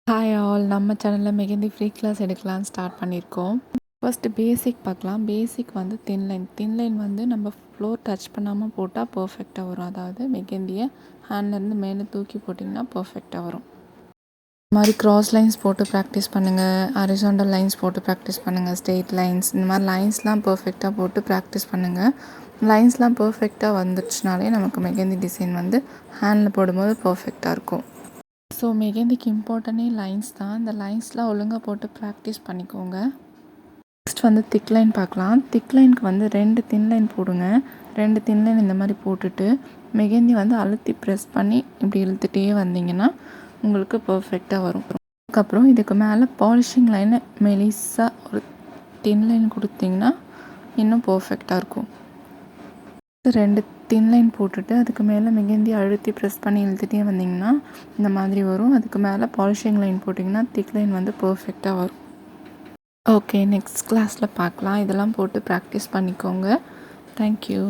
Hi all, நம்ம சேனலில் mehndi free class எடுக்கலான்னு ஸ்டார்ட் பண்ணியிருக்கோம். ஃபஸ்ட்டு பேசிக் பார்க்கலாம். பேசிக் வந்து தின் லைன் வந்து நம்ம ஃப்ளோர் டச் பண்ணாமல் போட்டால் பர்ஃபெக்டாக வரும். அதாவது மெஹந்தியை ஹேண்ட்லேருந்து மேலே தூக்கி போட்டிங்கன்னா பர்ஃபெக்டாக வரும். இந்த மாதிரி க்ராஸ் லைன்ஸ் போட்டு ப்ராக்டிஸ் பண்ணுங்கள், ஹரிசாண்டல் லைன்ஸ் போட்டு ப்ராக்டிஸ் பண்ணுங்கள், ஸ்ட்ரெயிட் லைன்ஸ், இந்த மாதிரி லைன்ஸ்லாம் பர்ஃபெக்டாக போட்டு ப்ராக்டிஸ் பண்ணுங்கள். லைன்ஸ்லாம் பர்ஃபெக்டாக வந்துடுச்சுனாலே நமக்கு மெஹந்தி டிசைன் வந்து ஹேண்டில் போடும்போது பர்ஃபெக்டாக இருக்கும். ஸோ மெஹந்திக்கு இம்பார்ட்டனே லைன்ஸ் தான். இந்த லைன்ஸ்லாம் ஒழுங்காக போட்டு ப்ராக்டிஸ் பண்ணிக்கோங்க. நெக்ஸ்ட் வந்து திக் லைன் பார்க்கலாம். திக் லைனுக்கு வந்து 2 தின் லைன் போடுங்க. 2 தின் லைன் இந்த மாதிரி போட்டுட்டு மெஹந்தி வந்து அழுத்தி ப்ரெஸ் பண்ணி இப்படி இழுத்துட்டே வந்தீங்கன்னா உங்களுக்கு பர்ஃபெக்டாக வரும். அதுக்கப்புறம் இதுக்கு மேலே பாலிஷிங் லைனை மெலிசாக ஒரு தின் லைன் கொடுத்தீங்கன்னா இன்னும் பர்ஃபெக்டாக இருக்கும். 2 தின் லைன் போட்டுட்டு அதுக்கு மேலே மெஹந்தி அழுத்தி ப்ரெஸ் பண்ணி இழுத்துட்டே வந்திங்கன்னா இந்த மாதிரி வரும். அதுக்கு மேலே பாலிஷிங் லைன் போட்டிங்கன்னா திக் லைன் வந்து பர்ஃபெக்டாக வரும். ஓகே, நெக்ஸ்ட் கிளாஸில் பார்க்கலாம். இதெல்லாம் போட்டு ப்ராக்டிஸ் பண்ணிக்கோங்க. தேங்க்யூ.